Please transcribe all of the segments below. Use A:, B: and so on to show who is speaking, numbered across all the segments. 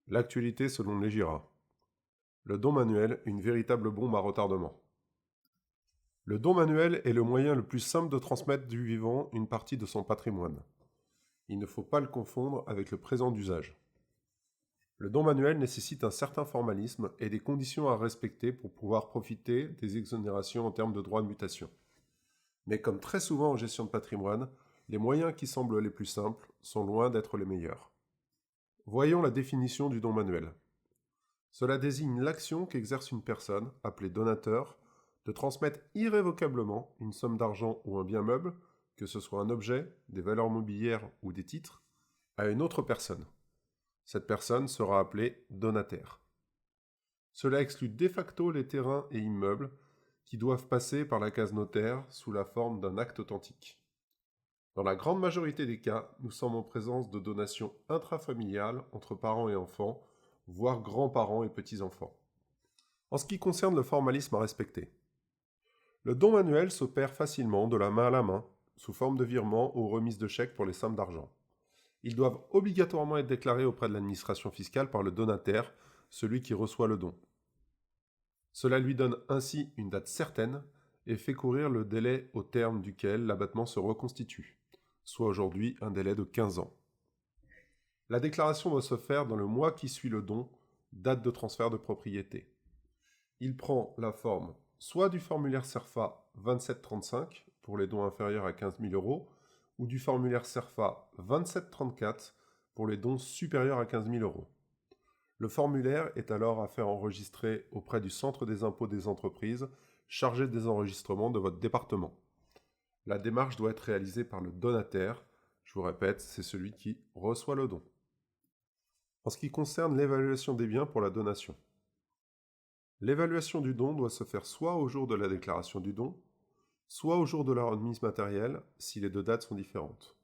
A: L'actualité selon les GIRA. Le don manuel, une véritable bombe à retardement. Le don manuel est le moyen le plus simple de transmettre du vivant une partie de son patrimoine. Il ne faut pas le confondre avec le présent d'usage. Le don manuel nécessite un certain formalisme et des conditions à respecter pour pouvoir profiter des exonérations en termes de droits de mutation. Mais comme très souvent en gestion de patrimoine, les moyens qui semblent les plus simples sont loin d'être les meilleurs. Voyons la définition du don manuel. Cela désigne l'action qu'exerce une personne, appelée donateur, de transmettre irrévocablement une somme d'argent ou un bien meuble, que ce soit un objet, des valeurs mobilières ou des titres, à une autre personne. Cette personne sera appelée donataire. Cela exclut de facto les terrains et immeubles qui doivent passer par la case notaire sous la forme d'un acte authentique. Dans la grande majorité des cas, nous sommes en présence de donations intrafamiliales entre parents et enfants, voire grands-parents et petits-enfants. En ce qui concerne le formalisme à respecter, le don manuel s'opère facilement de la main à la main, sous forme de virement ou remise de chèques pour les sommes d'argent. Ils doivent obligatoirement être déclarés auprès de l'administration fiscale par le donataire, celui qui reçoit le don. Cela lui donne ainsi une date certaine et fait courir le délai au terme duquel l'abattement se reconstitue, soit aujourd'hui un délai de 15 ans. La déclaration doit se faire dans le mois qui suit le don, date de transfert de propriété. Il prend la forme soit du formulaire CERFA 2735 pour les dons inférieurs à 15 000 euros, ou du formulaire CERFA 2734 pour les dons supérieurs à 15 000 euros. Le formulaire est alors à faire enregistrer auprès du Centre des impôts des entreprises, chargé des enregistrements de votre département. La démarche doit être réalisée par le donataire. Je vous répète, c'est celui qui reçoit le don. En ce qui concerne l'évaluation des biens pour la donation, l'évaluation du don doit se faire soit au jour de la déclaration du don, soit au jour de la remise matérielle, si les deux dates sont différentes.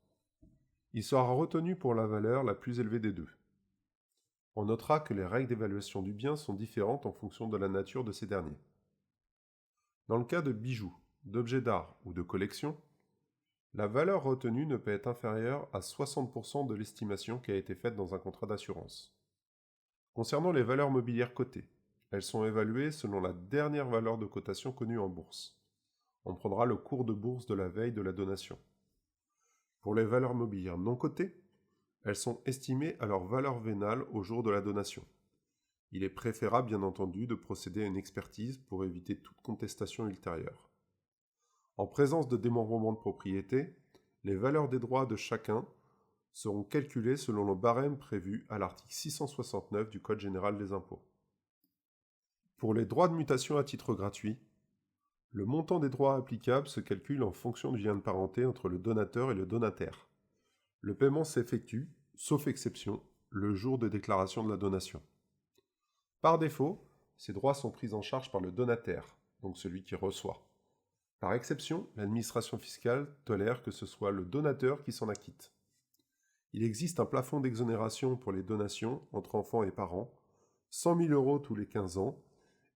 A: Il sera retenu pour la valeur la plus élevée des deux. On notera que les règles d'évaluation du bien sont différentes en fonction de la nature de ces derniers. Dans le cas de bijoux, d'objets d'art ou de collection, la valeur retenue ne peut être inférieure à 60% de l'estimation qui a été faite dans un contrat d'assurance. Concernant les valeurs mobilières cotées, elles sont évaluées selon la dernière valeur de cotation connue en bourse. On prendra le cours de bourse de la veille de la donation. Pour les valeurs mobilières non cotées, elles sont estimées à leur valeur vénale au jour de la donation. Il est préférable, bien entendu, de procéder à une expertise pour éviter toute contestation ultérieure. En présence de démembrement de propriété, les valeurs des droits de chacun seront calculées selon le barème prévu à l'article 669 du Code général des impôts. Pour les droits de mutation à titre gratuit, le montant des droits applicables se calcule en fonction du lien de parenté entre le donateur et le donataire. Le paiement s'effectue, sauf exception, le jour de déclaration de la donation. Par défaut, ces droits sont pris en charge par le donataire, donc celui qui reçoit. Par exception, l'administration fiscale tolère que ce soit le donateur qui s'en acquitte. Il existe un plafond d'exonération pour les donations entre enfants et parents, 100 000 euros tous les 15 ans,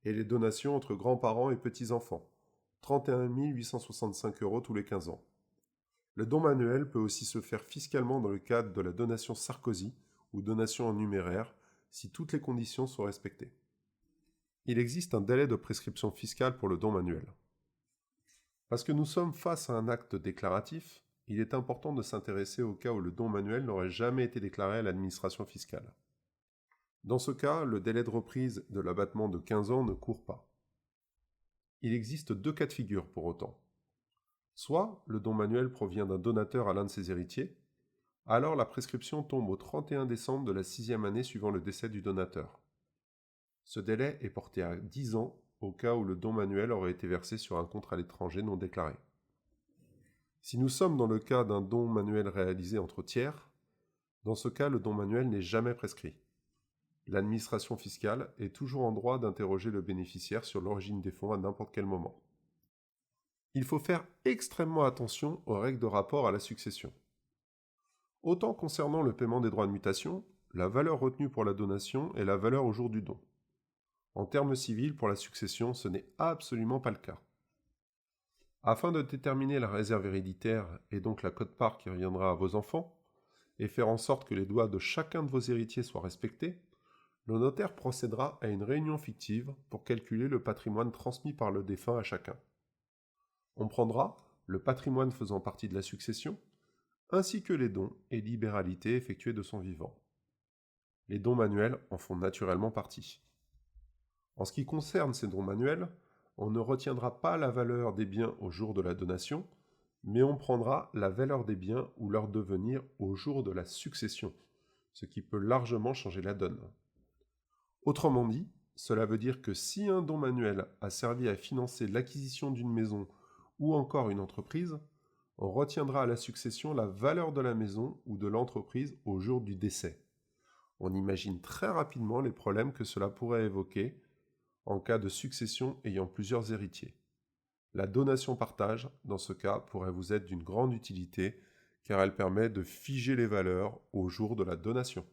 A: et les donations entre grands-parents et petits-enfants, 31 865 euros tous les 15 ans. Le don manuel peut aussi se faire fiscalement dans le cadre de la donation Sarkozy ou donation en numéraire, si toutes les conditions sont respectées. Il existe un délai de prescription fiscale pour le don manuel. Parce que nous sommes face à un acte déclaratif, il est important de s'intéresser au cas où le don manuel n'aurait jamais été déclaré à l'administration fiscale. Dans ce cas, le délai de reprise de l'abattement de 15 ans ne court pas. Il existe deux cas de figure pour autant. Soit le don manuel provient d'un donateur à l'un de ses héritiers, alors la prescription tombe au 31 décembre de la 6e année suivant le décès du donateur. Ce délai est porté à 10 ans au cas où le don manuel aurait été versé sur un compte à l'étranger non déclaré. Si nous sommes dans le cas d'un don manuel réalisé entre tiers, dans ce cas le don manuel n'est jamais prescrit. L'administration fiscale est toujours en droit d'interroger le bénéficiaire sur l'origine des fonds à n'importe quel moment. Il faut faire extrêmement attention aux règles de rapport à la succession. Autant concernant le paiement des droits de mutation, la valeur retenue pour la donation est la valeur au jour du don. En termes civils, pour la succession, ce n'est absolument pas le cas. Afin de déterminer la réserve héréditaire et donc la quote-part qui reviendra à vos enfants, et faire en sorte que les droits de chacun de vos héritiers soient respectés, Le notaire procédera à une réunion fictive pour calculer le patrimoine transmis par le défunt à chacun. On prendra le patrimoine faisant partie de la succession, ainsi que les dons et libéralités effectués de son vivant. Les dons manuels en font naturellement partie. En ce qui concerne ces dons manuels, on ne retiendra pas la valeur des biens au jour de la donation, mais on prendra la valeur des biens ou leur devenir au jour de la succession, ce qui peut largement changer la donne. Autrement dit, cela veut dire que si un don manuel a servi à financer l'acquisition d'une maison ou encore une entreprise, on retiendra à la succession la valeur de la maison ou de l'entreprise au jour du décès. On imagine très rapidement les problèmes que cela pourrait évoquer en cas de succession ayant plusieurs héritiers. La donation-partage, dans ce cas, pourrait vous être d'une grande utilité car elle permet de figer les valeurs au jour de la donation.